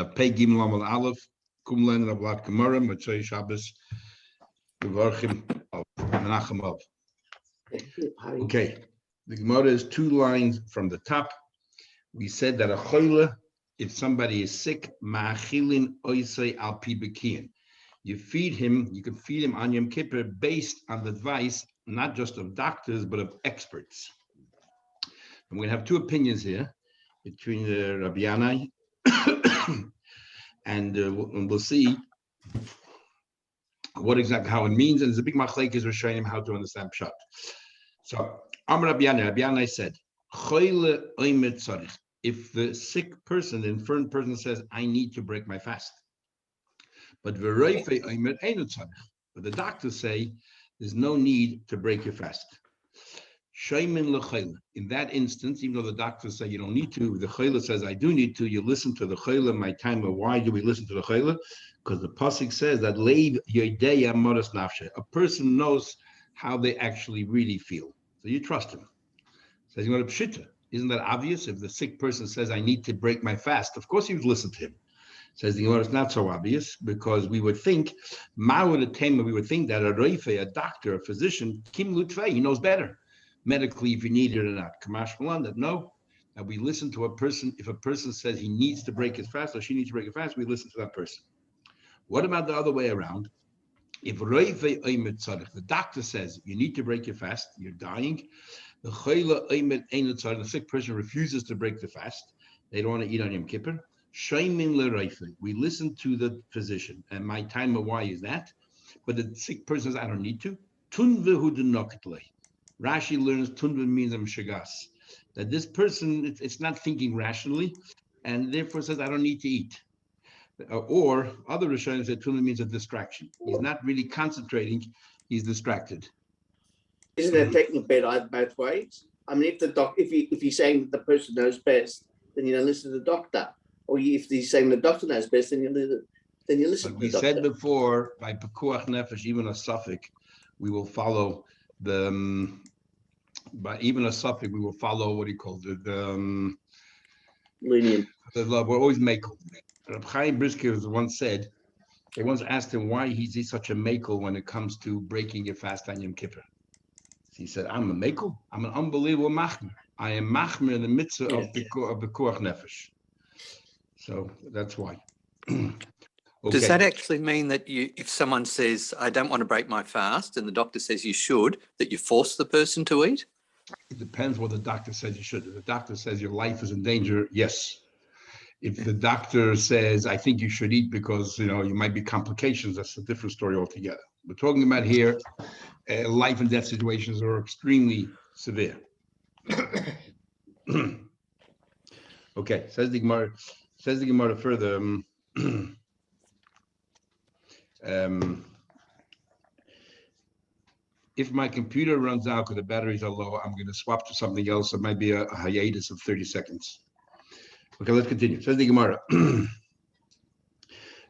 the Pei Gimel Amud Aleph, Kumlen Rablat Gemara, Motzei Shabbos, Mevarchim of Menachem of. Okay, the Gemara is 2 lines from the top. We said that a choyle, if somebody is sick, ma'achilin oisei al pi bekiyin. You can feed him on Yom Kippur based on the advice, not just of doctors, but of experts. And we're going to have 2 opinions here between Rabbi Yanai and we'll see what exactly how it means. And there's a big machlekes we're showing him how to understand pshat. So, Rabbi Yanai said, choyle oimet tzarich. If the sick person, the infirm person says, I need to break my fast. But the doctors say there's no need to break your fast. In that instance, even though the doctors say you don't need to, the chayla says I do need to. You listen to the chayla. My time. Why do we listen to the chayla? Because the pasuk says that leiv yodeya moras nafshe. A person knows how they actually really feel, so you trust him. Says you want to pshita. Isn't that obvious? If the sick person says I need to break my fast, of course you would listen to him. Says the Gemara, it's not so obvious because we would think, we would think that a doctor, a physician, Kim Lutvei, he knows better medically if you need it or not. Kamash Malan, that no, that we listen to a person. If a person says he needs to break his fast or she needs to break a fast, we listen to that person. What about the other way around? If the doctor says you need to break your fast, you're dying, the sick person refuses to break the fast, they don't want to eat on Yom Kippur. We listen to the physician, and my time of why is that? But the sick person says, I don't need to. Rashi learns tunve means shagas, that this person it's not thinking rationally, and therefore says I don't need to eat. Or other Rishonim say tunve means a distraction. He's not really concentrating; he's distracted. Isn't that taking a bet both ways? I mean, if he's saying the person knows best, then you don't listen to the doctor. Or if he's saying the doctor knows best, then you listen but to the doctor. We said before, by Pekuach Nefesh, even a suffix, we will follow the. By even a suffix, we will follow what he called it. Lenient. The love. We're always makel. Reb Chaim Brisker once said, they once asked him why he's such a makel when it comes to breaking your fast on Yom Kippur. He said, I'm a makel. I'm an unbelievable machmer. I am machmer in the mitzvah of Pekuach Nefesh. So that's why. Okay. Does that actually mean that if someone says, I don't want to break my fast, and the doctor says you should, that you force the person to eat? It depends what the doctor says you should. If the doctor says your life is in danger, yes. If the doctor says, I think you should eat because, you might be complications, that's a different story altogether. We're talking about here, life and death situations are extremely severe. Okay, says the Gemara further. If my computer runs out because the batteries are low, I'm going to swap to something else. It might be a hiatus of 30 seconds. Okay, let's continue. Says the Gemara.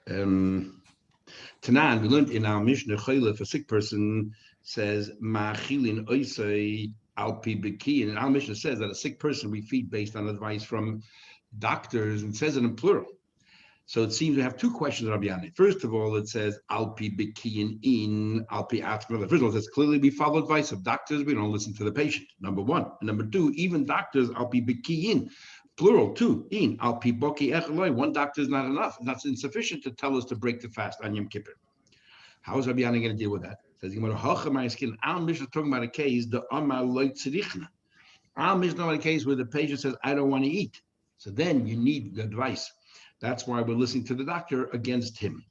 Tanan, we learned in our Mishnah, if a sick person says, Ma'achilin oisei alpi beki, and our Mishnah says that a sick person we feed based on advice from doctors, and says it in plural. So it seems we have 2 questions, Rabbi Yanai. First of all, it says alpi bekiyin in alpi atmila. First of all, it says clearly we follow advice of doctors. We don't listen to the patient. Number 1. And number 2, even doctors alpi bekiyin, plural 2 in alpi boki echeloi. One doctor is not enough. That's insufficient to tell us to break the fast on Yom Kippur. How is Rabbi Yanai going to deal with that? Says our Mishnah is talking about a case the amar loy tzirichna. Our Mishnah is about a case where the patient says I don't want to eat. So then you need the advice. That's why we're listening to the doctor against him.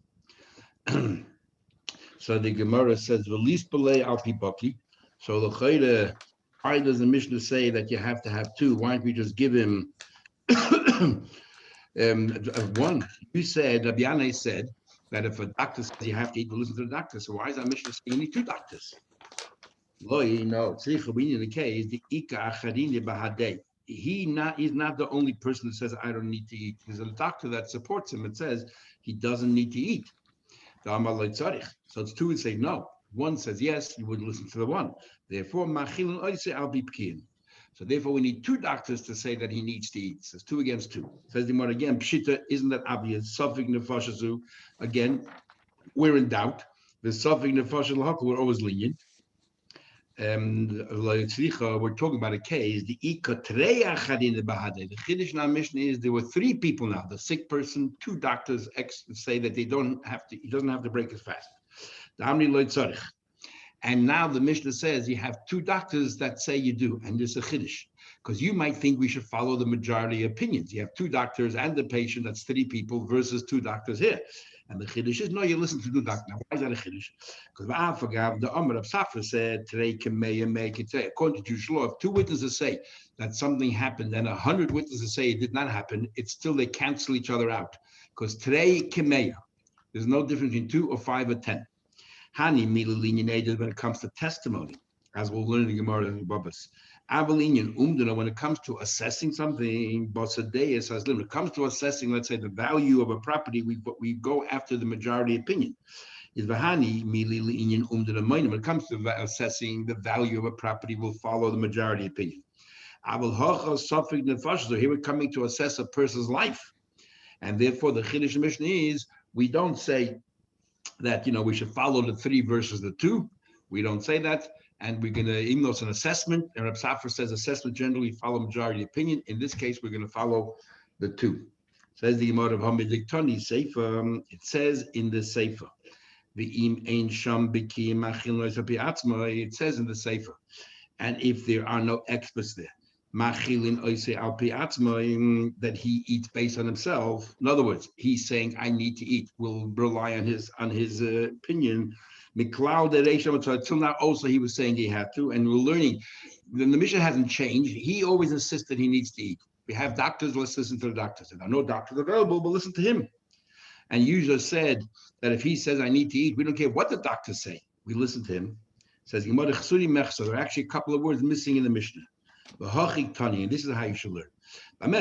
So the Gemara says, "V'lis belay al pibaki." So the Chayda, why does the Mishnah say that you have to have 2? Why don't we just give him 1? You said, Rabbi Yanai said that if a doctor says you have to eat, we'll listen to the doctor. So why is our Mishnah saying you need 2 doctors? No, we need the case the ika acharini bahadei. He's not the only person that says I don't need to eat. There's a doctor that supports him and says he doesn't need to eat. So it's 2 would say no. 1 says yes, you would listen to the 1. Therefore, machilun oisei al bipkin. So therefore, we need two doctors to say that he needs to eat. So it's 2 against 2. Says the Gemara again, Pshita, isn't that obvious? Safik nefashasu. Again, we're in doubt. The Safik nefashal we're always lenient. We're talking about a case. The Chiddush in our Mishnah is there were 3 people now. The sick person, 2 doctors say that he doesn't have to break his fast. And now the Mishnah says you have 2 doctors that say you do, and there's a Chiddush. Because you might think we should follow the majority opinions. You have 2 doctors and the patient, that's 3 people versus 2 doctors here. And the Chiddush is, no, you listen to the doctor. Now, why is that a Chiddush? Because the Amr of Safra said, today can make it. According to Jewish law, if 2 witnesses say that something happened and 100 witnesses say it did not happen, it's still they cancel each other out. Because today can there's no difference between 2 or 5 or 10. Hani mililiniated when it comes to testimony, as we'll learn in the Gemara and Babas. Avalinian umdana when it comes to assessing something, Bosadeus says when it comes to assessing, let's say the value of a property, we go after the majority opinion. Is Vahani mililinian umdana when it comes to assessing the value of a property, we'll follow the majority opinion. Aval hocha safik nefashos. So here we're coming to assess a person's life, and therefore the Chiddush Mishnah is we don't say that we should follow the 3 versus the 2. We don't say that, and we're gonna, even though it's an assessment, and Reb Safra says assessment generally follow majority opinion. In this case, we're gonna follow the 2. Says the Gemara of Hamidiktani Seifa. It says in the Seifa, V'im ein sham b'ki machin loisa pi'atzma. It says in the Seifa, and if there are no experts there, machilin oise al pi'atzma, that he eats based on himself. In other words, he's saying I need to eat. We'll rely on his opinion. Until now, also he was saying he had to, and we're learning. The Mishnah hasn't changed. He always insisted he needs to eat. We have doctors, let's listen to the doctors. There are no doctors available, but listen to him. And you just said that if he says I need to eat, we don't care what the doctors say. We listen to him. It says there are actually a couple of words missing in the Mishnah. And this is how you should learn. When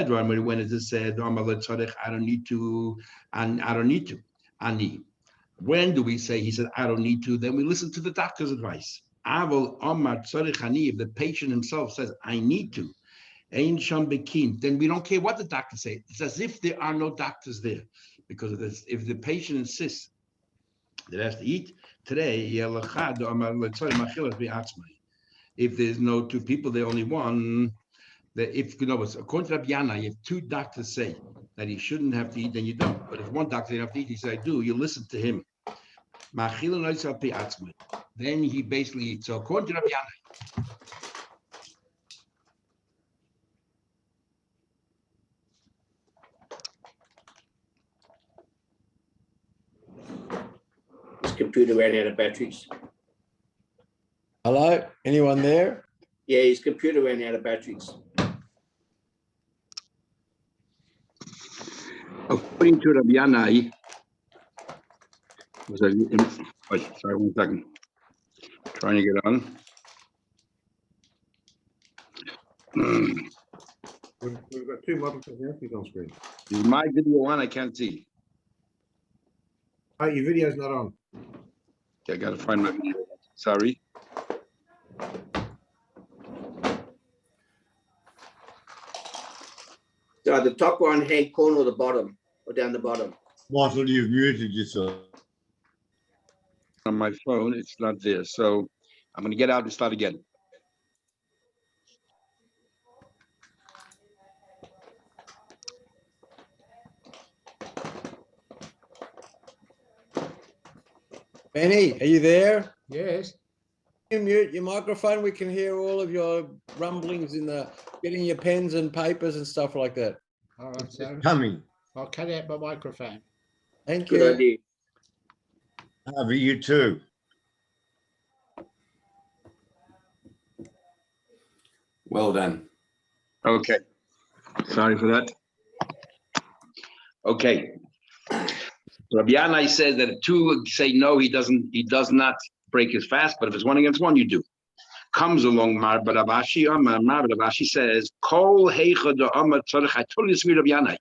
it is said, I don't need to, and I don't need to. Ani. When do we say he said I don't need to? Then we listen to the doctor's advice. If the patient himself says I need to, then we don't care what the doctor says. It's as if there are no doctors there, because if the patient insists that has to eat today, if there's no 2 people, there's only one. According to Rabbi Yana, if 2 doctors say that he shouldn't have to eat, then you don't. But if one doctor doesn't have to eat, he says I do. You listen to him. Then he basically eats. So according to Rabbi Yana, His computer ran out of batteries. Hello? Anyone there? Yeah, his computer ran out of batteries. according to Rabbi Yana, sorry, 1 second. Trying to get on. We've got 2 models of Yankees on screen. Is my video on? I can't see. Oh, your video's not on. Okay, I gotta find my video. Sorry. So the top right-hand corner or the bottom, or down the bottom? Michael, you've muted yourself. On my phone, it's not there. So I'm gonna get out and start again. Benny, are you there? Yes. You mute your microphone. We can hear all of your rumblings in the getting your pens and papers and stuff like that. All right, so Coming. I'll cut out my microphone. Thank Good you. idea. Over you too. Well done. Okay. Sorry for that. Okay. Rabbi Yanai says that if 2 say no, he does not break his fast, but if it's 1 against 1, you do. comes along Mar Baravashi, Mar Baravashi says, Kol heicha da amar tzarich. I totally disagree with Yanai.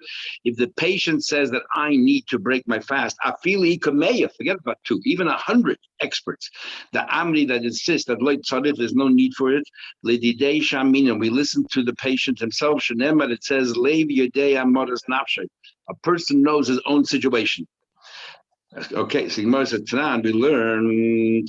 If the patient says that I need to break my fast, afili ikameya, forget about 2, even 100 experts, the Amri that insists that loy tzarich, there's no need for it, ledidei shamin, and we listen to the patient himself, shenemar, it says, leiv yodei amoras nafshay. A person knows his own situation. Okay, so Gemara said, Tanan, we learned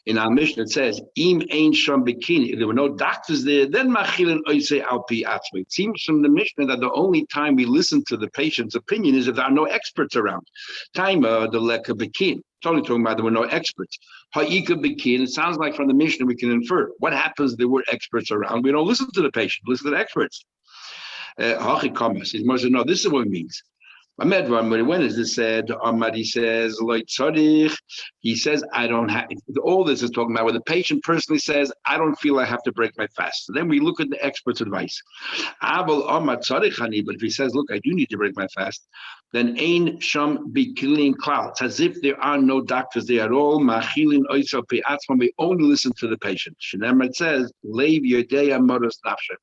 in our mission, it says, Im ein sham bikini. If there were no doctors there, then machilin oisei alpi atzmi. It seems from the mission that the only time we listen to the patient's opinion is if there are no experts around. Taima the leka bikini. It's only talking about there were no experts. Ha'ika bikini. It sounds like from the mission we can infer what happens if there were experts around. We don't listen to the patient, listen to the experts. Hachikamas. He said, no, this is what it means. When is this said? He says, he says, I don't have, all this is talking about where the patient personally says, I don't feel I have to break my fast. So then we look at the expert's advice. But if he says, look, I do need to break my fast, then ain sham bikilin klal. It's as if there are no doctors there at all. We only listen to the patient. It says,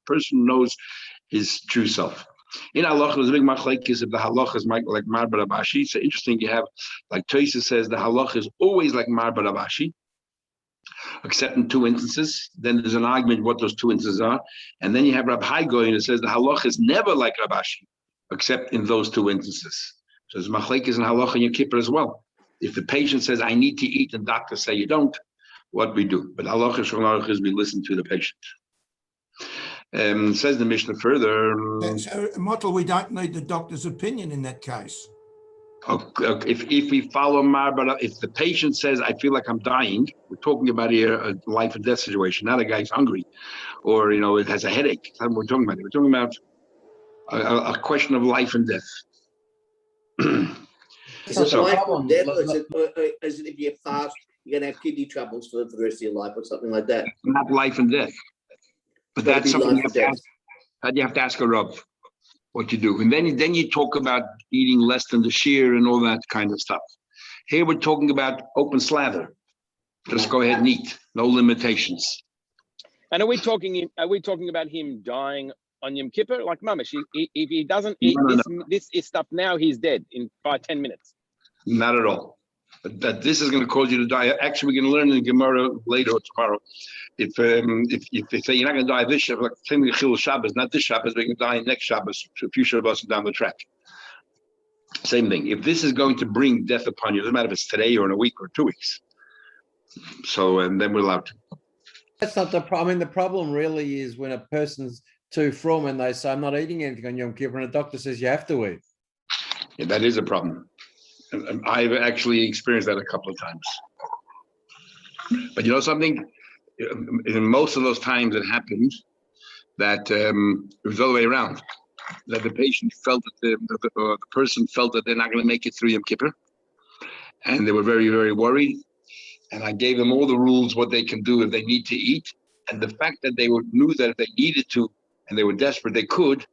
person knows his true self. In halacha, there's a big machlekes if the halacha is like Mar Baravashi. So interesting, you have, like Tosa says, the halacha is always like Mar Baravashi, except in 2 instances. Then there's an argument what those 2 instances are. And then you have Rab Hai Goyen that says the halacha is never like Rabashi, except in those 2 instances. So there's machlekes in halacha and Yom Kippur as well. If the patient says, I need to eat, and doctors say you don't, what we do. But halacha is we listen to the patient. Says the Mishnah further. So, Mottel, we don't need the doctor's opinion in that case. If we follow Mar, if the patient says, I feel like I'm dying, we're talking about here a life and death situation, not a guy's hungry or, it has a headache. That's what we're talking about. We're talking about a question of life and death. Is it life and death, or is it if you fast, you're going to have kidney troubles for the rest of your life or something like that? Not life and death. But that's something you have to ask a Rav what you do. And then you talk about eating less than the shear and all that kind of stuff. Here we're talking about open slather. Just go ahead and eat. No limitations. And are we talking about him dying on Yom Kippur? Like Mamish, if he doesn't eat this stuff now, he's dead in 5-10 minutes. Not at all. But that this is going to cause you to die. Actually, we're going to learn in Gemara later or tomorrow. If they say you're not going to die this Shabbos, like same thing Chil Shabbos, not this Shabbos, but you can die next Shabbos, a few Shabbos down the track. Same thing. If this is going to bring death upon you, it doesn't matter if it's today or in a week or 2 weeks. So, and then we're allowed to. That's not the problem. I mean, the problem really is when a person's too from and they say, I'm not eating anything on Yom Kippur, and a doctor says you have to eat. Yeah, that is a problem. And I've actually experienced that a couple of times. But you know something? In most of those times it happened that it was all the way around. That the patient felt that the person felt that they're not going to make it through Yom Kippur. And they were very, very worried. And I gave them all the rules, what they can do if they need to eat. And the fact that they knew that if they needed to and they were desperate, they could,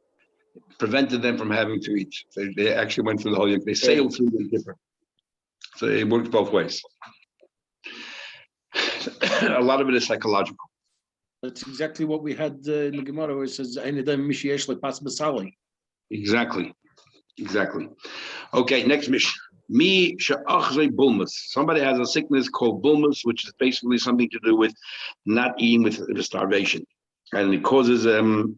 prevented them from having to eat. They actually went through the whole, they sailed through the Kippur. So it works both ways. A lot of it is psychological. That's exactly what we had in the Gemara where it says, Exactly. Okay, next mission. Somebody has a sickness called bulmus, which is basically something to do with not eating with the starvation. And it causes and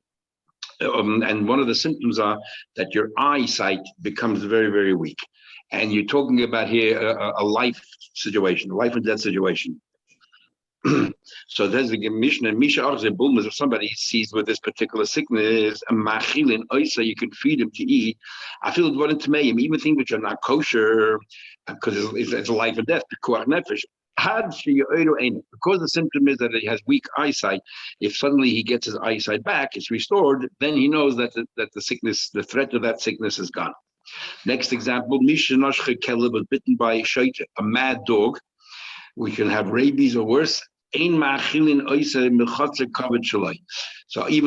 one of the symptoms are that your eyesight becomes very, very weak. And you're talking about here a life situation, a life and death situation. So there's the Mishnah. If somebody sees with this particular sickness, you can feed him to eat. I feel what into me, even things which are not kosher, because it's a life and death. Because the symptom is that he has weak eyesight. If suddenly he gets his eyesight back, it's restored, then he knows that the sickness, the threat of that sickness is gone. Next example, Mishnah was bitten by a mad dog. We can have rabies or worse. So even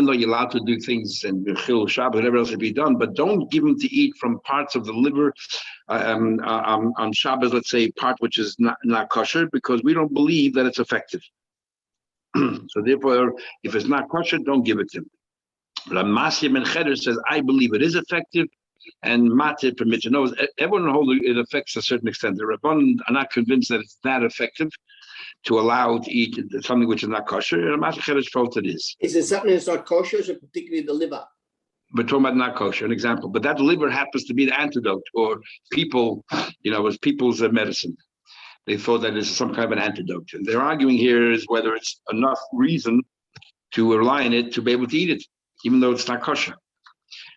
though you're allowed to do things and Chil Shabbat, whatever else to be done, but don't give him to eat from parts of the liver on Shabbos, let's say part which is not kosher, because we don't believe that it's effective. So therefore, if it's not kosher, don't give it to him. Ramasya Ben Cheder says, I believe it is effective, and Matir permits. No, everyone holds it affects a certain extent. The Rabban are not convinced that it's that effective to allow to eat something which is not kosher. And Matir Cheder's felt it is. Is it something that's not kosher, or is it particularly the liver? We're talking about not kosher, an example. But that liver happens to be the antidote, or people, was people's medicine. They thought that it's some kind of an antidote. And they're arguing here is whether it's enough reason to rely on it to be able to eat it, even though it's not kosher.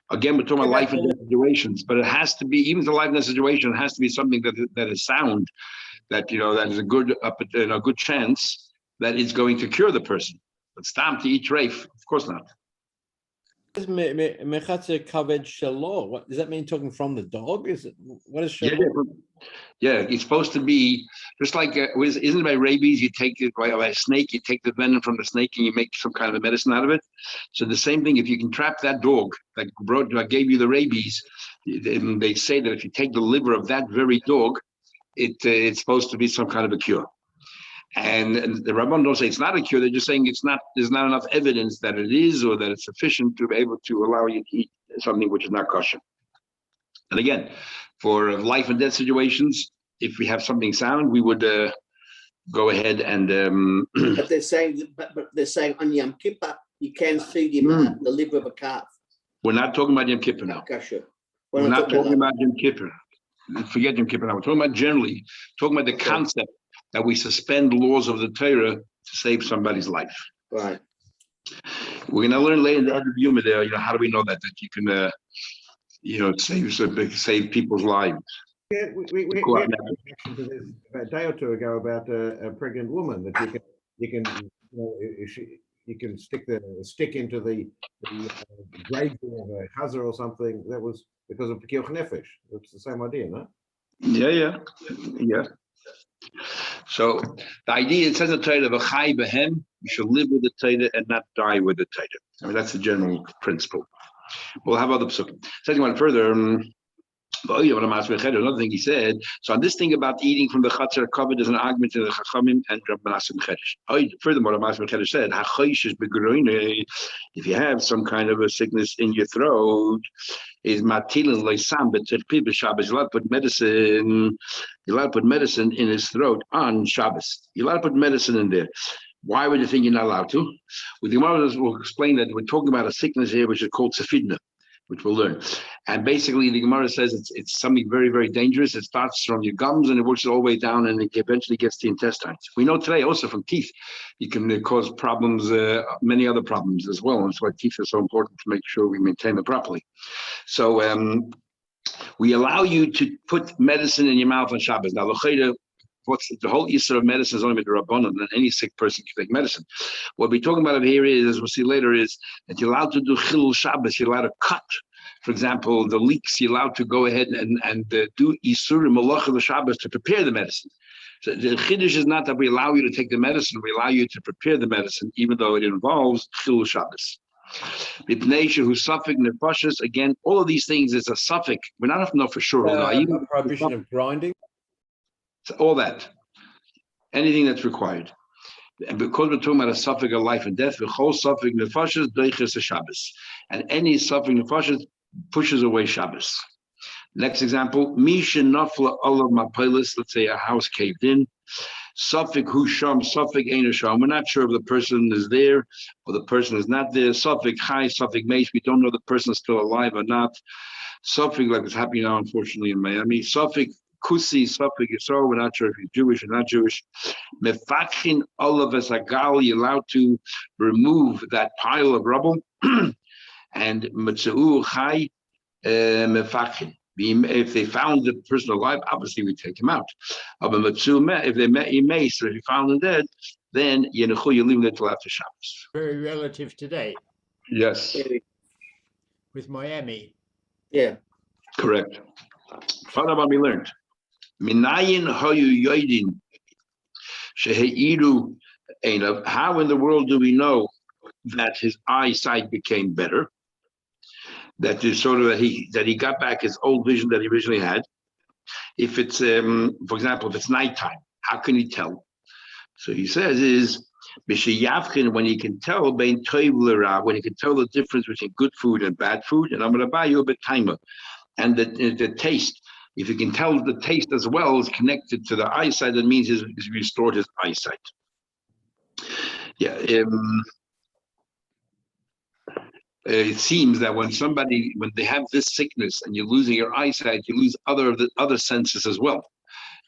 Again, we're talking about life and death situations, but it has to be, even the life and death situation, it has to be something that is sound, that that is a good chance that it's going to cure the person. But stam to eat reif, of course not. Mechatzer kaved shelo. What does that mean? Talking from the dog? Is it what is shelo? Yeah, it's supposed to be just like isn't it by rabies? You take it by a snake, you take the venom from the snake, and you make some kind of a medicine out of it. So the same thing, if you can trap that dog that gave you the rabies, they say that if you take the liver of that very dog, it's supposed to be some kind of a cure. And the Rabban don't say it's not a cure. They're just saying there's not enough evidence that it is, or that it's sufficient to be able to allow you to eat something which is not kosher. And again, for life and death situations, if we have something sound, we would go ahead and. But they're saying on Yom Kippur you can feed him the liver of a calf. We're not talking about Yom Kippur now. Kosher. We're not talking about Yom Kippur. Forget Yom Kippur now. We're talking about generally. Talking about the concept that we suspend laws of the Torah to save somebody's life. Right. We're going to learn later in the other Yoma there. How do we know that you can, save people's lives? Yeah, we had a reaction to this a day or two ago about a pregnant woman that you can stick the stick into the grave of a chazer or something. That was because of pekuach nefesh. It's the same idea, no? Yeah. So the idea, it says in the Torah, "V'chai behem," you should live with the Torah and not die with the Torah. I mean, that's the general principle. We'll have other psukim. Second one further. Another thing he said. So on this thing about eating from the chatzar covered is an argument to the Chachamim and Rabban Chedesh. Furthermore, Rabban Chedesh said, if you have some kind of a sickness in your throat, is matilin leisam b'terpib Shabbos. You're allowed to put medicine. You're allowed to put medicine in his throat on Shabbos. You're allowed to put medicine in there. Why would you think you're not allowed to? With the Gemara, we'll explain that we're talking about a sickness here which is called sefidna, which we'll learn. And basically, the Gemara says it's something very, very dangerous. It starts from your gums and it works all the way down, and it eventually gets to the intestines. We know today also from teeth, it can cause problems, many other problems as well. And that's why teeth are so important to make sure we maintain them properly. So we allow you to put medicine in your mouth on Shabbos. Now, what's the whole issue of medicine is only with the Rabbanon, and any sick person can take medicine. What we're talking about here is, as we'll see later, is that you're allowed to do chilul Shabbos. You're allowed to cut, for example, the leeks. You're allowed to go ahead and do isurim malacha the Shabbos to prepare the medicine. So the chiddush is not that we allow you to take the medicine; we allow you to prepare the medicine, even though it involves chilul Shabbos. Who's suffix nefashos. Again, all of these things is a suffix. We're not enough for sure. Prohibition of grinding. All that, anything that's required, and because we're talking about a suffix of life and death, the whole suffix nefashos doiches a Shabbos, and any suffix nefashos pushes away Shabbos. Next example, misha nafla olav mapilis. Let's say a house caved in. Suffix husham, suffix ein hasham. We're not sure if the person is there or the person is not there. Suffix chai, suffix meis. We don't know the person is still alive or not. Suffix, like it's happening now, unfortunately, in Miami. Suffix Kusi, suffix Yisrael, we're not sure if he's Jewish or not Jewish. Mefachin olav esagal, you're allowed to remove that pile of rubble. And Matzeu Chai Mefachin. If they found the person alive, obviously we take him out. If they met him, so if you found him dead, then you leave him there till after Shabbos. Very relative today. Yes. With Miami. Yeah. Correct. Father Bami learned. Minayin hoyu yoidin sheheidu einav. How in the world do we know that his eyesight became better? That is sort of that he got back his old vision that he originally had. If it's for example, if it's nighttime, how can he tell? So he says is When you can tell when you can tell the difference between good food and bad food, and I'm going to buy you a bit timer, and the taste. If you can tell the taste as well is connected to the eyesight, that means he's restored his eyesight. Yeah. It seems that when they have this sickness and you're losing your eyesight, you lose other senses as well,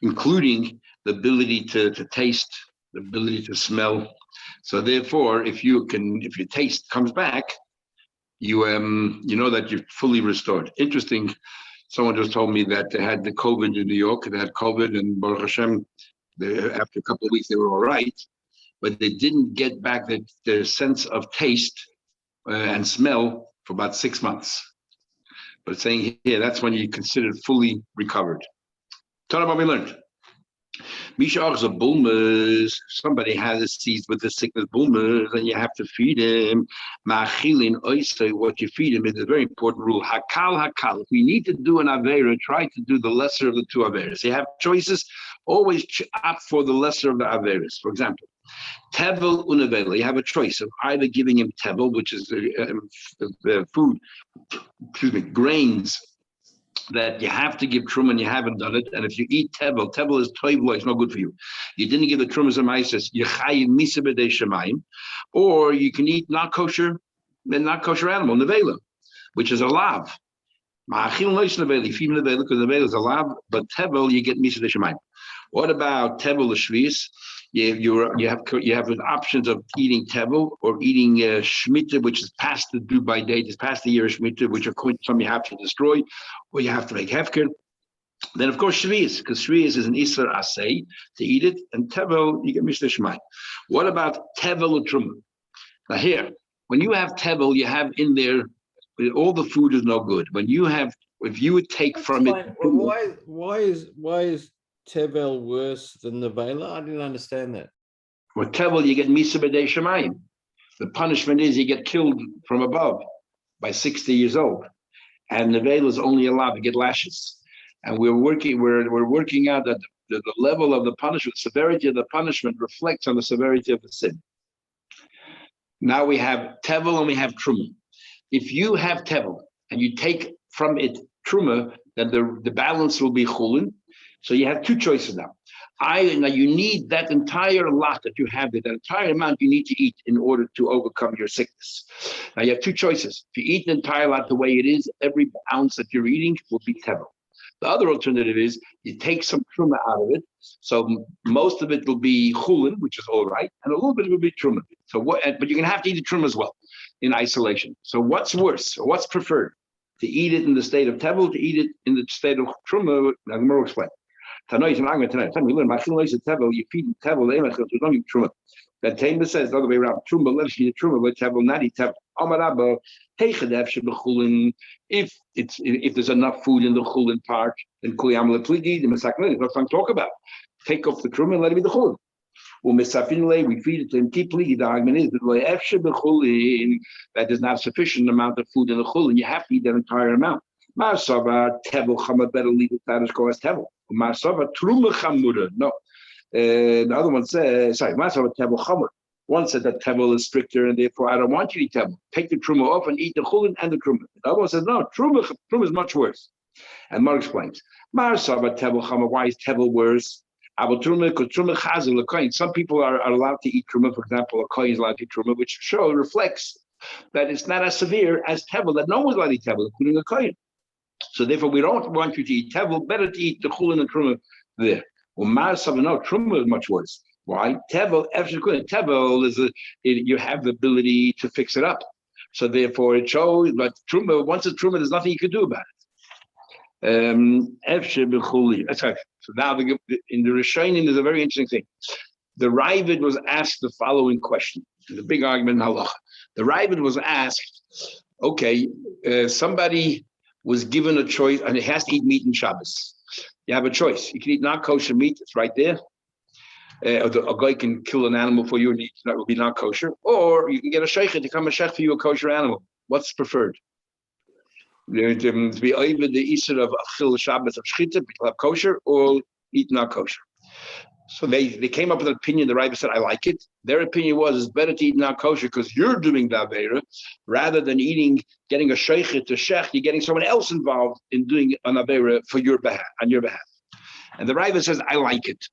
including the ability to taste, the ability to smell. So therefore, if your taste comes back, you know that you're fully restored. Interesting. Someone just told me that they had the COVID in New York. They had COVID, and Baruch Hashem, after a couple of weeks they were all right, but they didn't get back their sense of taste and smell for about 6 months. But it's saying here, that's when you consider fully recovered. Tell them what we learned. Somebody has a seized with the sickness bulmers, and you have to feed him. What you feed him is a very important rule. Hakal. If we need to do an avera, try to do the lesser of the two averas. You have choices, always opt for the lesser of the averas. For example, tevel unavela. You have a choice of either giving him tevel, which is the food, grains that you have to give truma and you haven't done it. And if you eat tevel is toivlo, it's not good for you. You didn't give the trumas and maises, you chayiv misa b'dei shemayim, or you can eat not kosher animal, nevela, which is a lav. Ma'achil lois nevela, you feed nevela because nevela is a lav, but tevel you get misa b'dei shemayim. What about tevel l'shvius? You have options of eating tevel or eating shmita, which is past the due by date, is past the year of shmita, which according to some you have to destroy, or you have to make hefker. Then of course shvius, because shvius is an isra asay to eat it, and tevel you get mishta shmai. What about tevel or truma? Now here, when you have tevel, you have in there all the food is no good. If you would take from it, why is tevel worse than the vela? I didn't understand that. With tevel, you get misa b'dei shemayim. The punishment is you get killed from above by 60 years old, and the vela is only allowed to get lashes. And we're working out that the level of the punishment, severity of the punishment, reflects on the severity of the sin. Now we have tevel and we have truma. If you have tevel and you take from it truma, then the balance will be chulin. So you have two choices now. Now you need that entire lot that you have, that entire amount you need to eat in order to overcome your sickness. Now you have two choices. If you eat the entire lot the way it is, every ounce that you're eating will be tevel. The other alternative is you take some truma out of it. So most of it will be chulin, which is all right, and a little bit will be truma. But you're going to have to eat the truma as well in isolation. So what's worse, or what's preferred? To eat it in the state of tevel, to eat it in the state of truma? Now the Gemara will explain. Tonight, we learn you feed tevel, truma. That Tamer says the other way around. Truma, let us eat truma, but tevel, not eat tevel. If there's enough food in the chulin part, then kuyam lepligi, the mesakne, there's nothing to talk about. Take off the truma and let it be the chulin. We feed it to him deeply. The argument is that there's not a sufficient amount of food in the chulin. You have to eat that entire amount. Marsava tevel chamad, better leave the status quo as tevel. Marsava truma chamura. No. The other one says, Marsava tevel chamur. One said that tevel is stricter and therefore I don't want you to eat tevel. Take the truma off and eat the chulin and the truma. The other one says, no, truma is much worse. And Mar explains, Marsava tevel chamur. Why is tevel worse? Some people are allowed to eat truma. For example, a kohen is allowed to eat truma, which reflects that it's not as severe as tevel, that no one's allowed to eat tevel, including a kohen. So therefore, we don't want you to eat tevel. Better to eat the chulin and truma there. Well, no, truma is much worse. Why? Tevel is you have the ability to fix it up. So therefore, it shows. But truma, once it's truma, there's nothing you can do about it. So now in the Rishonim is a very interesting thing. The Ravid was asked the following question. The big argument in Halacha. The Ravid was asked, okay, somebody was given a choice and he has to eat meat in Shabbos. You have a choice. You can eat not kosher meat, it's right there. A guy can kill an animal for you and that will be not kosher. Or you can get a sheikh to come a sheikh for you a kosher animal. What's preferred? To be over the Easter of Achil Shabbos of Shchita, people have kosher, or eat not kosher. So they came up with an opinion. The Rebbe said, I like it. Their opinion was it's better to eat non-kosher because you're doing the Avera rather than getting a sheikh to shech. You're getting someone else involved in doing an Avera on your behalf. And the Rebbe says, I like it.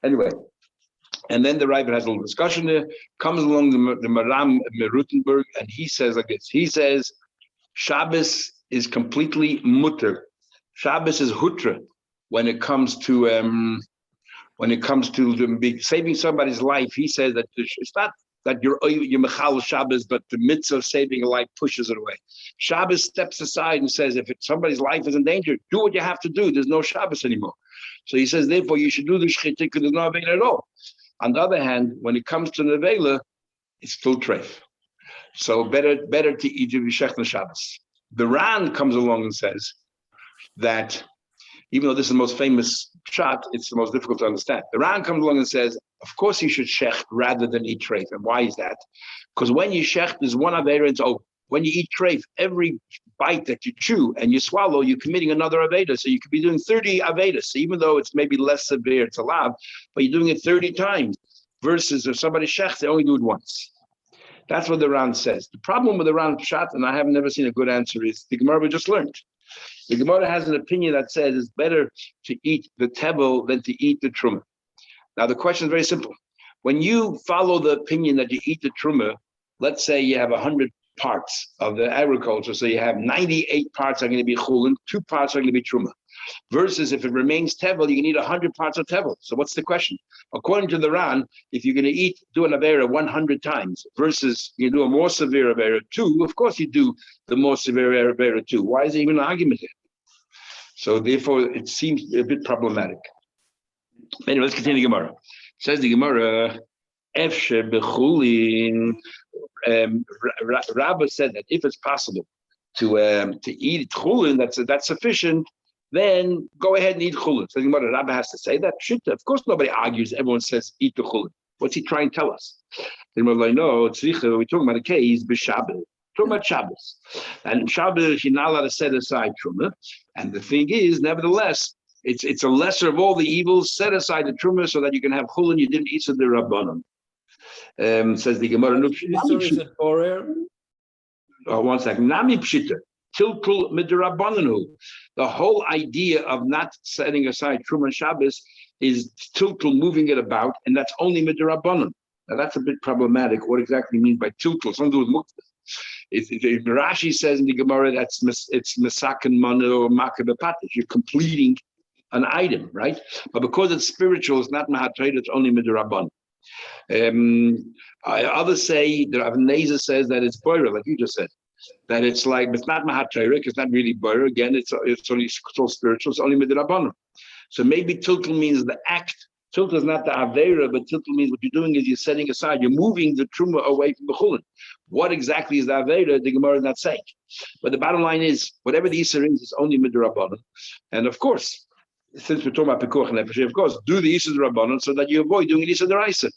Anyway, and then the Rebbe has a little discussion there, comes along the Maram Rutenberg, and he says like this. He says, Shabbos is completely mutter. Shabbos is hutra when it comes to saving somebody's life. He says that it's not that you're mechal Shabbos, but the mitzvah of saving a life pushes it away. Shabbos steps aside and says, if somebody's life is in danger, do what you have to do. There's no Shabbos anymore. So he says, therefore, you should do the shechita because there's no avela at all. On the other hand, when it comes to the avela, it's still treif. So better to eat v'shechna Shabbos. The Ran comes along and says that even though this is the most famous shot, it's the most difficult to understand. The Ran comes along and says, of course you should shech rather than eat treif. And why is that? Because when you shech, there's one avera, it's over. When you eat treif, every bite that you chew and you swallow, you're committing another aveda. So you could be doing 30 avedas. So even though it's maybe less severe, it's allowed, but you're doing it 30 times. Versus if somebody shechs, they only do it once. That's what the Ran says. The problem with the Ran shot, and I have never seen a good answer, is the Gemara we just learned. The Gemara has an opinion that says it's better to eat the tevel than to eat the truma. Now the question is very simple. When you follow the opinion that you eat the truma, let's say you have 100 parts of the agriculture, so you have 98 parts are going to be chulin, 2 parts are going to be truma. Versus if it remains tevel, you can eat 100 parts of tevel. So what's the question? According to the Ran, if you're going to do an avera 100 times versus you do a more severe avera 2, of course you do the more severe avera 2. Why is there even an argument here? So therefore, it seems a bit problematic. Anyway, let's continue the Gemara. It says the Gemara, Efshe bechulin. Rabba said that if it's possible to eat chulin, that's sufficient. Then go ahead and eat chulin. So the Gemara, Rabba has to say that. Of course, nobody argues. Everyone says eat the chulin. What's he trying to tell us? The Gemara, like, no, we're talking about a case b'Shabbos. Talking about Shabbos, and Shabbos you're not allowed to set aside truma. And the thing is, nevertheless, it's a lesser of all the evils. Set aside the truma so that you can have chulin. You didn't eat the rabbanon. Says the Gemara. One second. Nami pshita. Tiltul midrabbananu. The whole idea of not setting aside truma and Shabbos is tiltul, moving it about, and that's only midrabbanan. Now that's a bit problematic. What exactly means by tiltul? Something to do with muktzah. Rashi says in the Gemara it's mesaken manu or makabepatis. You're completing an item, right? But because it's spiritual, it's not mahatrayt, it's only midrabban. Others say, the Rav Neza says that it's boira, like you just said. That it's like, it's not mahatrayt, it's not really boira. Again, it's only spiritual, it's only midrabban. So maybe tiltul means the act. Tiltul is not the avera, but tiltul means what you're doing is you're setting aside, you're moving the truma away from the chulin. What exactly is the avera? The Gemara is not saying. But the bottom line is, whatever the Isser is, it's only midrabbanan. And of course, since we're talking about pekuach nefesh, of course, do the Isser Rabbanan so that you avoid doing an Isser Deraisa.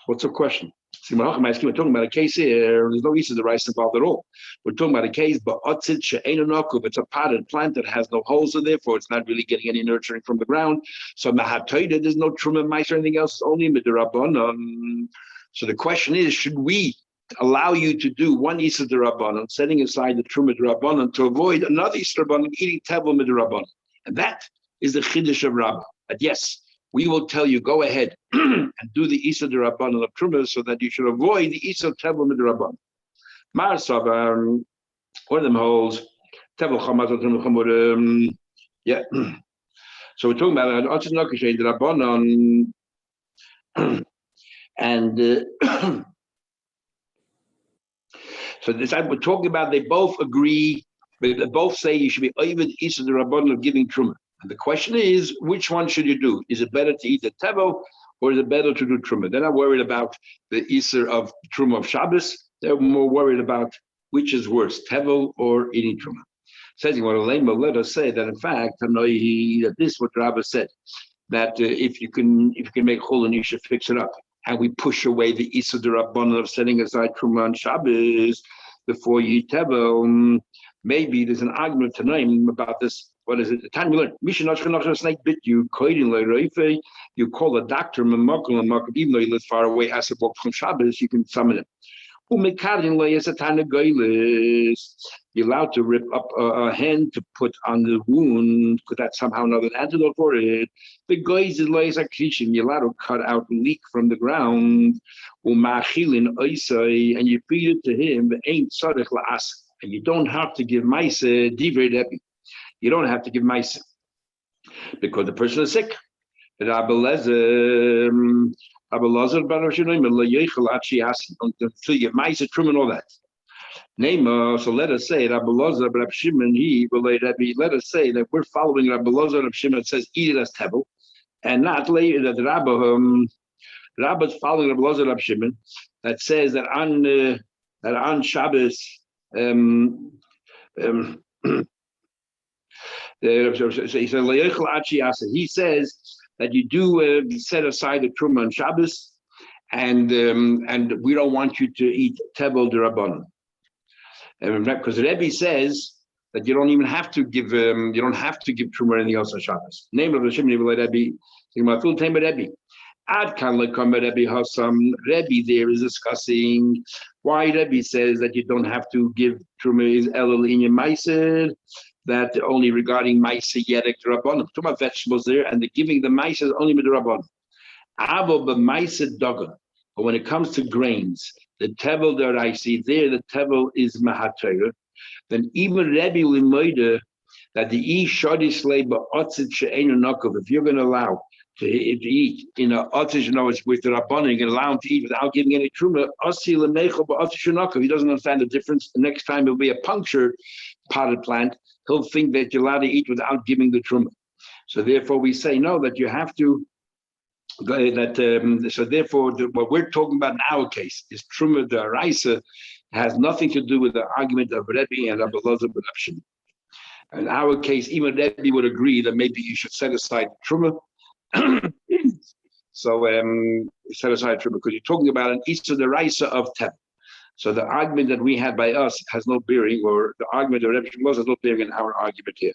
What's the question? We're talking about a case here, there's no Isser Deraisa involved at all. We're talking about a case, but it's a potted plant that has no holes, and therefore it's not really getting any nurturing from the ground. So mahatayda, there's no truma mice or anything else, it's only midrabbanan. So the question is, should we allow you to do one Isser Derabanan, setting aside the truma Derabanan, to avoid another Isser Derabanan, eating tevel midrabbanan? And that is the chiddush of Rabbah. That yes, we will tell you, go ahead and do the Isser Derabanan of truma so that you should avoid the Isser tevel midrabbanan. Mar Savar, one of them holds tevel chamaz chamurim. Yeah. So we're talking about Otzin Nokashay Derabanan, and so this we're talking about. They both agree. They both say you should be over the Isser Derabanan of giving truma. And the question is, which one should you do? Is it better to eat the tevel, or is it better to do truma? They're not worried about the Isser of truma of Shabbos. They're more worried about which is worse, tevel or eating truma. Says he, well, let us say that in fact, that this is what Rabbi said, that if you can make chulin, you should fix it up. And we push away the Isser Derabanan of setting aside truma on Shabbos before you eat tevel. Maybe there's an argument tonight about this. What is it? The time we learn. A snake bit you. You call a doctor, even though he lives far away, has to walk from Shabbos, you can summon him. You're allowed to rip up a hand to put on the wound, because that's somehow another antidote for it. The guys is lays a creation. You're allowed to cut out a leak from the ground. And you feed it to him. And you don't have to give mice divrei Rebbe. You don't have to give mice because the person is sick. Until you mice it and all that. So let us say Rabbi Loza, Rabbi Shimon, let us say that we're following Rabbi Loza, Rabbi Shimon. It says eat it as tevel, and not later that Rabbi's following Rabbi Loza, Rabbi Shimon, that says that on Shabbos. He says that you do set aside the truma on Shabbos, and we don't want you to eat tevel derabbanan. Because the Rebbe says that you don't even have to give truma or anything else on Shabbos. Name of the Shimon Rebbe. Ad kan lekam Rebbe Hassam. Rebbe there is discussing why Rebbe says that you don't have to give truma is elul in your meiser. That only regarding ma'aseh yedek d'rabbanan. Talking about vegetables there, and the giving the ma'aseh is only d'rabbanan. Avo b'ma'aseh dagan. But when it comes to grains, the tevel that I see there, the tevel is mahatayr. Then even Rebbe Limoida that the shadi sleba otzit she'enu nakav. If you're going to allow to eat in a otzit, with the rabbanan, you're going to allow him to eat without giving any truma. Osi lemeichel ba'otzit shenakav. He doesn't understand the difference. The next time it'll be a punctured potted plant. He'll think that you're allowed to eat without giving the truma. So therefore, we say no, that you have to. So therefore, what we're talking about in our case is truma d'oraisa, has nothing to do with the argument of Rebbe and Rabbi Loza ben Rabbi Shimon. In our case, even Rebbe would agree that maybe you should set aside truma. So set aside truma because you're talking about an Issa d'oraisa of tevel. So the argument that we had by us has no bearing, or the argument of Rebbe Shimon has no bearing in our argument here.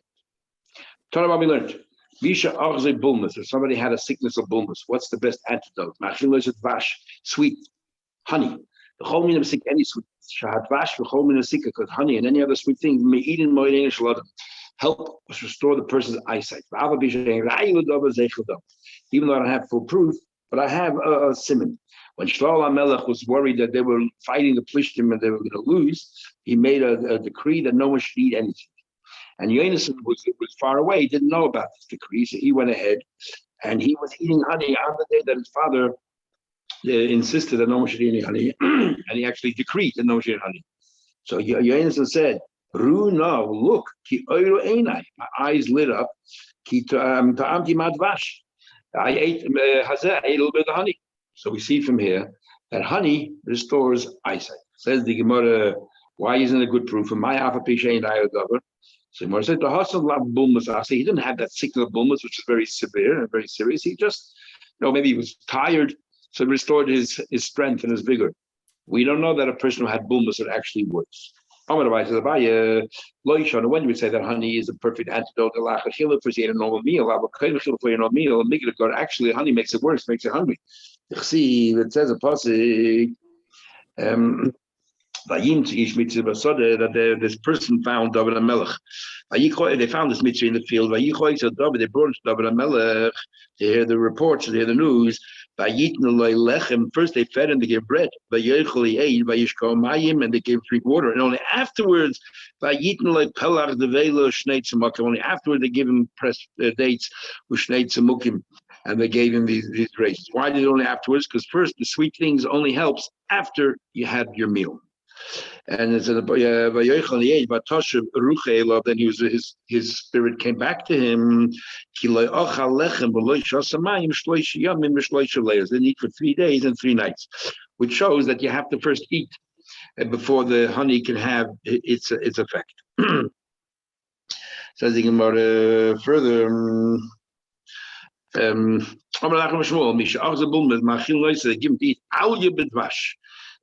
Talk about we learned. Misha Achze Bulmus, if somebody had a sickness of Bulmus, what's the best antidote? Vash, sweet, honey. The whole meaning of sick, any sweet. Shahat Vash, the whole meaning of sick, because honey and any other sweet thing may eat in Moedin Shalom. Help restore the person's eyesight. Even though I don't have full proof, but I have a simon. When Shlal HaMelech was worried that they were fighting the Plishtim and they were going to lose, he made a decree that no one should eat anything. And Yonason was far away, he didn't know about this decree, so he went ahead and he was eating honey on the day that his father insisted that no one should eat any honey, and he actually decreed that no one should eat honey. So Yonason said, Runa, look, ki oiro einai, my eyes lit up, ki ta'amti madvash. I ate a little bit of honey. So we see from here that honey restores eyesight. Says the Gemara, why isn't it a good proof? For my alpha pisha and ayadavar. So Gemara said the Hassan lab bulmus. He didn't have that sickness of bulmus, which is very severe and very serious. He just, maybe he was tired, so it restored his strength and his vigor. We don't know that a person who had bulmus would actually works. When you would say that honey is a perfect antidote for a normal meal, actually honey makes it worse, makes it hungry. See, it says a pasuk, that this person found David HaMelech. They found this mitzvah in the field. They brought it to David HaMelech to hear the reports, to hear the news. First they fed him, they gave bread. And they gave drink water. And only afterwards, only afterwards they gave him pressed dates, and they gave him these raisins. Why did it only afterwards? Because first, the sweet things only helps after you had your meal. And it said, then his spirit came back to him. They eat for 3 days and 3 nights, which shows that you have to first eat before the honey can have its effect. Says the Gemara further.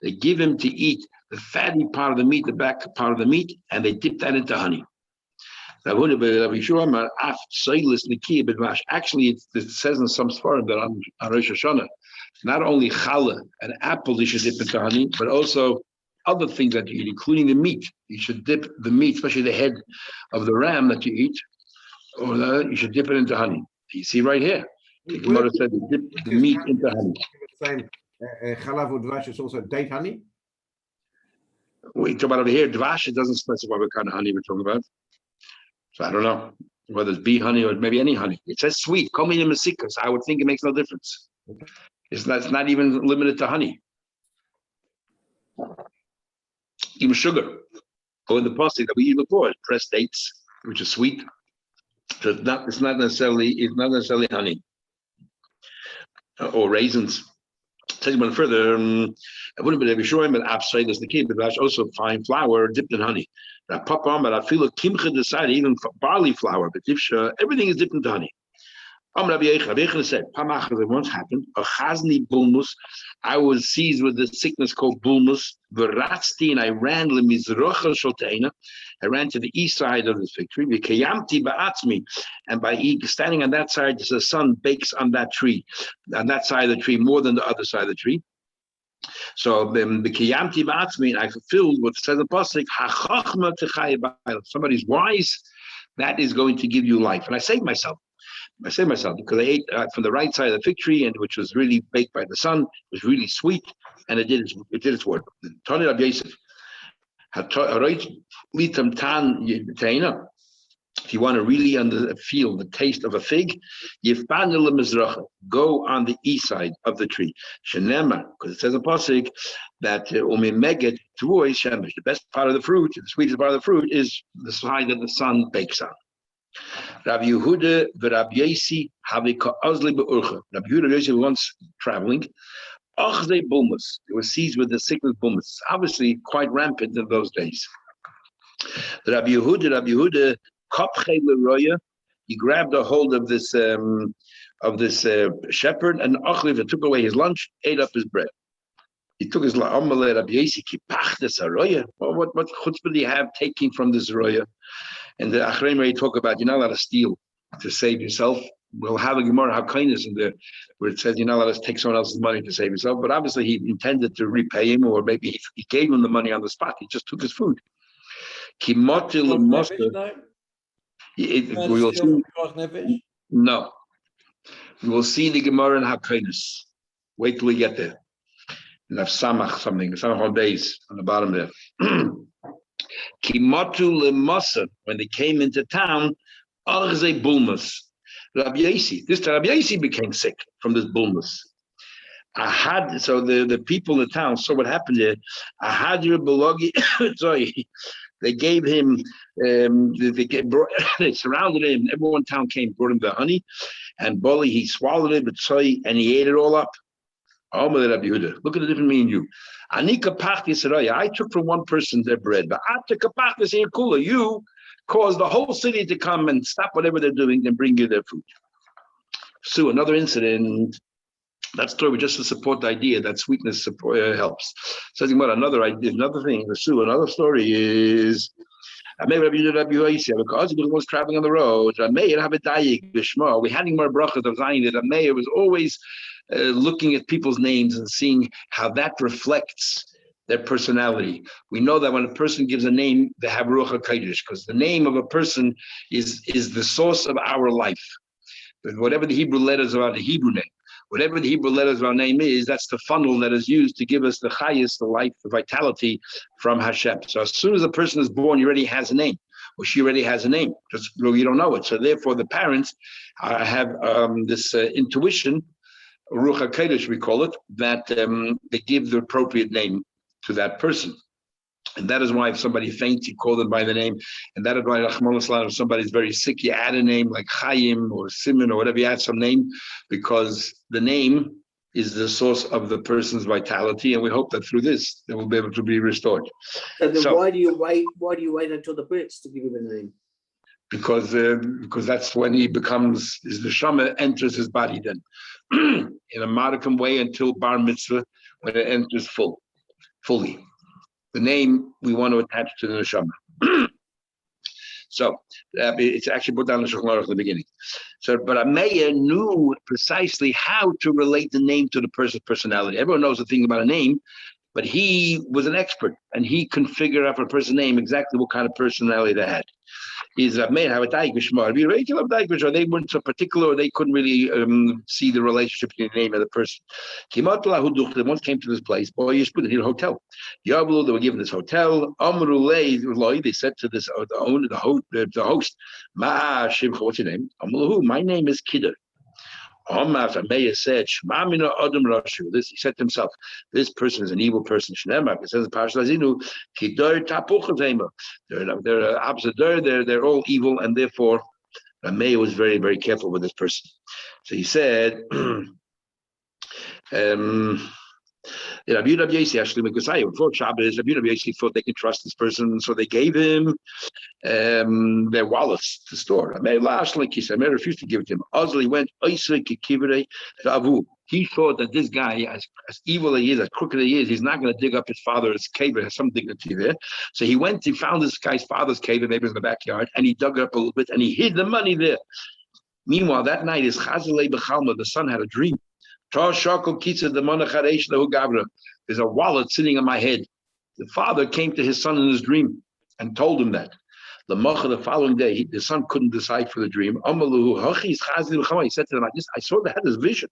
They give him to eat the fatty part of the meat, the back part of the meat, and they dip that into honey. Actually, it says in some Sfarim that on Rosh Hashanah, not only challah and apple you should dip into honey, but also other things that you eat, including the meat. You should dip the meat, especially the head of the ram that you eat, or you should dip it into honey. You see right here, the Gemara said to dip the meat into honey. Same chalav udvash is also date honey. We talk about over here, dvash, it doesn't specify what kind of honey we're talking about. So I don't know whether it's bee honey or maybe any honey. It says sweet. Call me the masikas. I would think it makes no difference. It's not even limited to honey. Even sugar. Or in the pasty that we eat before, pressed dates, which is sweet. So it's not necessarily honey or raisins. Take one further. I wouldn't be sure, but upside is the key. But that's also fine flour dipped in honey. That pop on, but I feel a kimcha decided even barley flour. But if everything is dipped into honey. Rabbi Yechon said, "Pamachas, it once happened. A chazni bulmus. I was seized with this sickness called bulmus. V'ratzti, and I ran lemizrocha sholteina. I ran to the east side of this fig tree. V'kayamti ba'atzmi, and by standing on that side, the sun bakes on that tree, on that side of the tree more than the other side of the tree. So the kiyamti ba'atzmi, and I fulfilled what says the pasuk, hachachma techayeh ba'ayil. Somebody's wise, that is going to give you life. And I saved myself. Because I ate from the right side of the fig tree, and which was really baked by the sun, it was really sweet, and it did its work. Tani Rabbi Yosef, if you want to really feel the taste of a fig, go on the east side of the tree. Shenema, because it says in pasuk that the best part of the fruit, the sweetest part of the fruit, is the side that the sun bakes on. Rabbi Yehuda v'Rabbi Yosi have a ka'azli be'urcha. Rabbi Yehuda and Yosi were once traveling. Achzei bulmus. They were seized with the sickness bulmus. Obviously, quite rampant in those days. Rabbi Yehuda, kapchei leroya. He grabbed a hold of this shepherd and achliv took away his lunch, ate up his bread. He took his amalei Rabbi Yosi kipachdes haroya. What chutzpah do you have taking from this roya? And the Achreim already talk about you're not allowed to steal to save yourself. We'll have a Gemara how kindness in there where it says you're not allowed to take someone else's money to save yourself. But obviously he intended to repay him, or maybe he gave him the money on the spot. He just took his food. We'll see. No, we will see the Gemara in Hakainis. Wait till we get there. And have samach on days on the bottom there. Kimatu lemasa, when they came into town, arze bulmus. Rabbi Yosi, this time Rabbi Yosi became sick from this bulmus. So the people in the town saw what happened there. They gave him, they surrounded him. Everyone in town came, brought him the honey, and Boli, he swallowed it, and he ate it all up. Look at the difference me and you. I took from one person their bread, but you caused the whole city to come and stop whatever they're doing and bring you their food. So another incident. That story just to support the idea that sweetness helps. So another idea, another thing. Another story is Rabbi because he was traveling on the road. We had more brachas of Zion that Meir was always looking at people's names and seeing how that reflects their personality. We know that when a person gives a name, they have Ruach HaKodesh, because the name of a person is the source of our life. But whatever the Hebrew letters are, the Hebrew name. Whatever the Hebrew letters of our name is, that's the funnel that is used to give us the chayis, the life, the vitality from Hashem. So as soon as a person is born, he already has a name, or she already has a name. Just you don't know it. So therefore, the parents have this intuition, Ruach HaKodesh we call it, that they give the appropriate name to that person. And that is why if somebody faints, you call them by the name. And that is why, if somebody's very sick, you add a name like Chaim or Simon or whatever, you add some name, because the name is the source of the person's vitality. And we hope that through this, they will be able to be restored. And then why do you wait until the Brits to give him a name? Because that's when he becomes, his neshama enters his body then. In a modicum way until bar mitzvah, when it enters fully. The name we want to attach to the neshama. So it's actually put down in the Shulchan Aruch at the beginning. So, but Ameya knew precisely how to relate the name to the person's personality. Everyone knows the thing about a name, but he was an expert, and he could figure out for a person's name exactly what kind of personality they had. Is have a daigvishmar. Be regular daigvish, or they weren't so particular, or they couldn't really see the relationship between the name of the person. They once came to this place. Boy, you put it in a hotel. Yavlu, they were given this hotel. Amrulay, they said to this the owner, the host, Ma Shimcha, what's your name? Amrulu, my name is Kidder. Meir said, this, he said to himself, this person is an evil person. It says they're opposite, they're all evil, and therefore Meir was very, very careful with this person. So he said, Rabbi actually, before Shabbos, Rabbi thought they could trust this person, so they gave him their wallets to store. Meir refused to give it to him. Ozli went. He thought that this guy, as evil as he is, as crooked as he is, he's not going to dig up his father's cave. It has some dignity there. So he went. He found this guy's father's cave, and maybe in the backyard, and he dug it up a little bit, and he hid the money there. Meanwhile, that night, the son had a dream. There's a wallet sitting on my head. The father came to his son in his dream and told him that. The following day, the son couldn't decide for the dream. He said to them, I saw that this vision.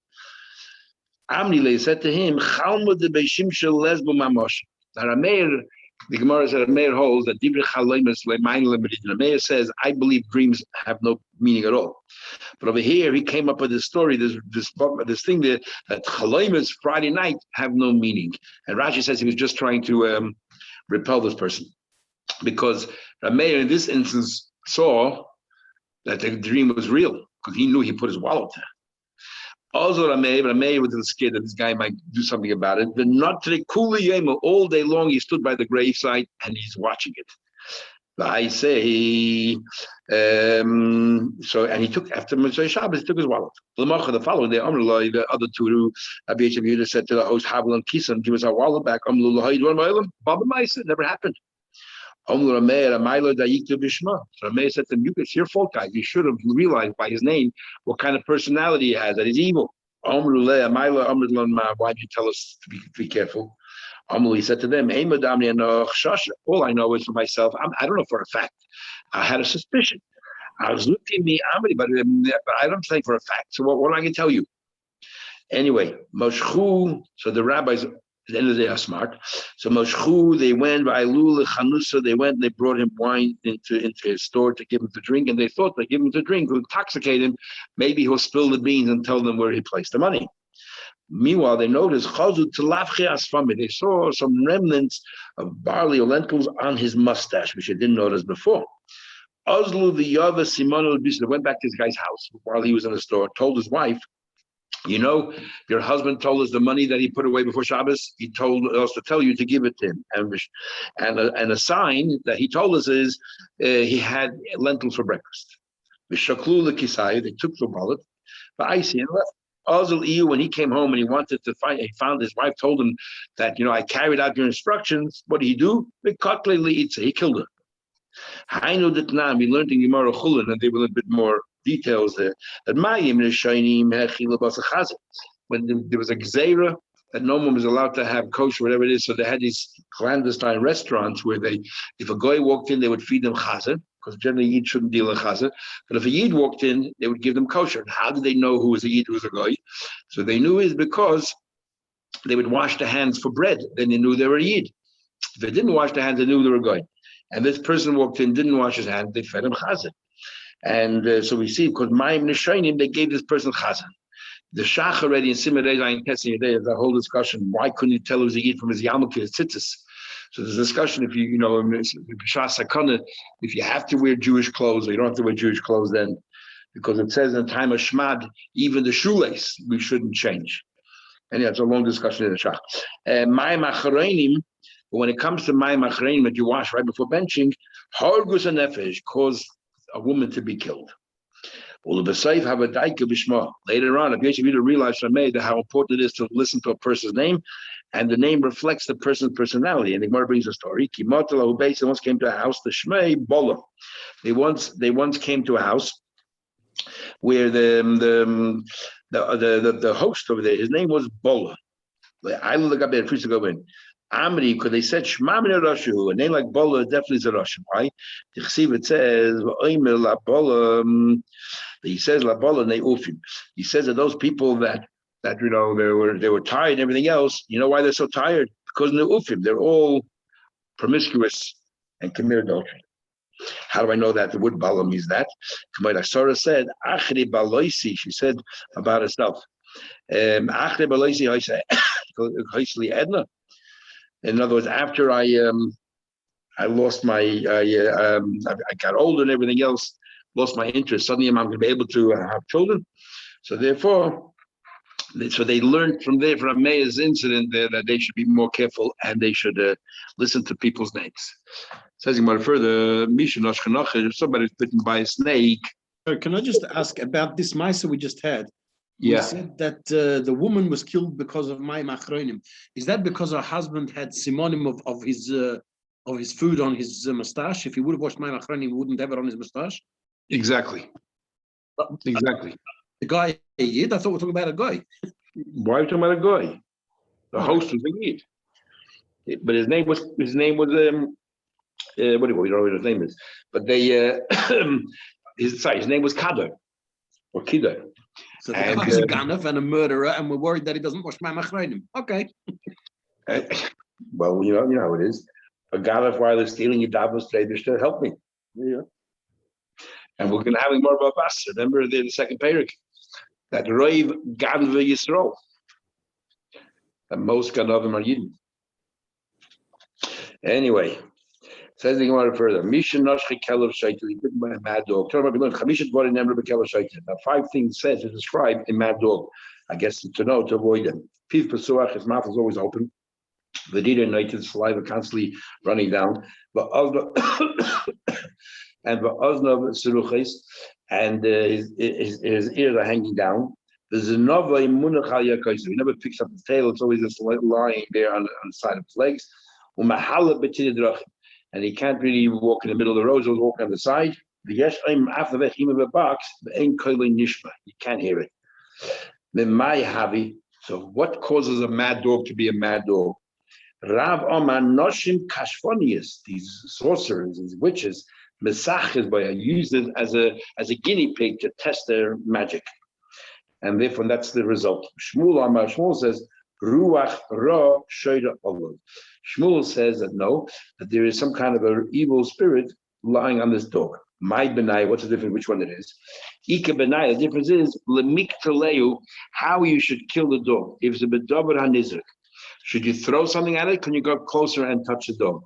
Amnile said to him, the Gemara said, Meir holds that Meir says, I believe dreams have no meaning at all. But over here, he came up with this story, this thing that Chaloimus Friday night have no meaning. And Rashi says he was just trying to repel this person. Because Meir in this instance saw that the dream was real, because he knew he put his wallet there. Also, Rameh was scared that this guy might do something about it. But not today, all day long, he stood by the graveside and he's watching it. I say, so, and he took, after Mitzvah Shabbos, he took his wallet. The following day, the other two, Rabbi Yehuda said to the host, Havel and Kisan, give us our wallet back. Baba Maisa, never happened. So Rameh said to him, it's your fault, guys. You should have realized by his name what kind of personality he has, that he's evil. Why did you tell us to be careful? He said to them, all I know is for myself. I don't know for a fact. I had a suspicion. I was looking at me, but I don't think for a fact. So what am I going to tell you? Anyway, Moshchu, so the rabbis, at the end of the day, are smart. So Moshchu, they went by Lula Chanusa, they went and they brought him wine into his store to give him to drink, and they thought they give him to drink, will intoxicate him. Maybe he'll spill the beans and tell them where he placed the money. Meanwhile, they noticed they saw some remnants of barley or lentils on his mustache, which they didn't notice before. Ozlu the Yava Simon went back to this guy's house while he was in the store, told his wife, you know, your husband told us the money that he put away before Shabbos, he told us to tell you to give it to him. And a sign that he told us is he had lentils for breakfast. They took the wallet, but I see and left. When he came home and he wanted to find, he found his wife told him that, I carried out your instructions. What did he do? He killed her. We learned in Gemara Chulin, and they were a bit more details there, that when there was a gzeira that no one was allowed to have kosher, whatever it is, so they had these clandestine restaurants where if a guy walked in, they would feed them chazan, because generally Yid shouldn't deal in chazan. But if a Yid walked in, they would give them kosher. And how did they know who was a Yid, who was a guy? So they knew it because they would wash their hands for bread. Then they knew they were a Yid. If they didn't wash their hands, they knew they were a guy. And this person walked in, didn't wash his hands, they fed him chazan. And so we see, because Mayim Nishainim, they gave this person chazan. The Shach already in Simei Rezayin Tessin, there's a whole discussion. Why couldn't you tell who was a Yid from his yarmulke, his tzitzis? So there's a discussion if if you have to wear Jewish clothes, or you don't have to wear Jewish clothes then, because it says in the time of Shmad, even the shoelace we shouldn't change. And it's a long discussion in the Shach. Mayim Achareinim, but when it comes to Mayim Achareinim that you wash right before benching, Hargus and Nefesh caused a woman to be killed. Later on, if you realize how important it is to listen to a person's name, and the name reflects the person's personality. And the Gemara brings a story. They once came to a house, the Shmei Bola. They once came to a house where the host over there, his name was Bola. I look up there, priest to go in. Amri, because they said Shema Min Rashu, a name like Bola definitely is a Russian. Why? The Chesiv says La Bola. He says La Bola Neufim. He says that those people that they were tired and everything else. You know why they're so tired? Because Neufim, they're all promiscuous and commit adultery. How do I know that? The word Bala means that. Sarah said, Achri Baloisi, she said about herself. Achri Baloisi, Edna. In other words, after I lost my, I got older and everything else, lost my interest. Suddenly I'm going to be able to have children. So therefore, they learned from Meir's incident there that they should be more careful and they should listen to people's names. Says more further, if somebody's bitten by a snake. Can I just ask about this Maisa we just had? Yeah. We said that the woman was killed because of Mayim Achronim. Is that because her husband had simonim of his food on his mustache? If he would have washed Mayim Achronim, he wouldn't have it on his mustache? Exactly. Exactly. The guy a yid? I thought we were talking about a guy. Why are we talking about a guy? The host was a yid. But his name was what do you know what his name is? But they his name was Kader or Kidder. So the guy's a ganav and a murderer, and we're worried that he doesn't wash Mayim Achronim. Okay. Well, you know how it is. A ganav while they're stealing your davos today, they're still help me. Yeah. And we're going to have more about Bas. Remember the second parak that Roiv Ganva Yisrael. And most Ganavim are Yidden. Anyway, says the Gemara further. Misha Nashchi Kelev Shaitel. He bitten by a mad dog. Now 5 things said to describe a mad dog. I guess to know, to avoid them. Piv Pesuach, his mouth is always open. Vedida night, his saliva constantly running down. But and Seruches, and his ears are hanging down. There's a nova munach al yakois. He never picks up his tail; it's always just lying there on the side of his legs. And he can't really walk in the middle of the road; he's walking on the side. You can't hear it. So, what causes a mad dog to be a mad dog? Rav Oman Noshim Kashfonius, these sorcerers, these witches. Mesach by used it as a guinea pig to test their magic, and therefore that's the result. Shmuel says Ruach Ra Shoida Allah. Shmuel says that that there is some kind of an evil spirit lying on this dog. My benai, what's the difference? Which one it is? Ika benai. The difference is lemik teleu, how you should kill the dog. If it's a bedaber hanizrik, should you throw something at it? Can you go closer and touch the dog?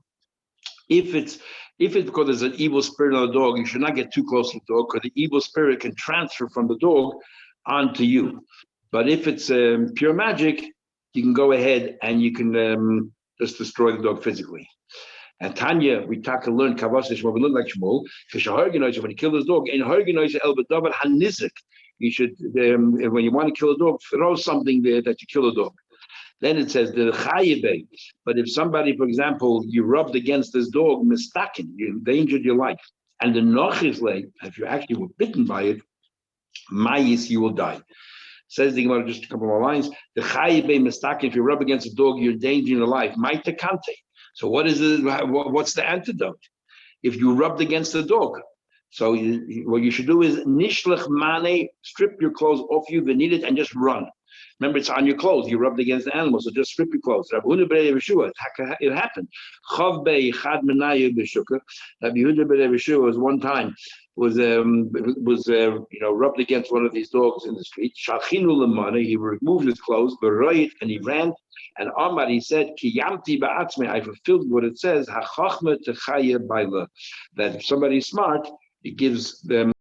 If it's because there's an evil spirit on the dog, you should not get too close to the dog because the evil spirit can transfer from the dog onto you. But if it's pure magic, you can go ahead and you can just destroy the dog physically. And Tanya, we talk to learn Kavasish when we learn like Shmuel, when you kill this dog, you should, when you want to kill a dog, throw something there that you kill a dog. Then it says the chayibe. But if somebody, for example, you rubbed against this dog, mistaken, you endangered your life, and the nochis leg, if you actually were bitten by it, mayis, you will die. Says the Gemara, just a couple more lines. The chayibe mistaken. If you rub against a dog, you're endangering your life. Maita kante. So what is it? What's the antidote? If you rubbed against the dog, so what you should do is nishlech mane, strip your clothes off you, venid it, and just run. Remember, it's on your clothes. You rubbed against the animal, so just strip your clothes. It happened. Rabbi Yehuda ben Yeshua was one time was rubbed against one of these dogs in the street. He removed his clothes, and he ran. And Amar, he said, I fulfilled what it says. That if somebody's smart, it gives them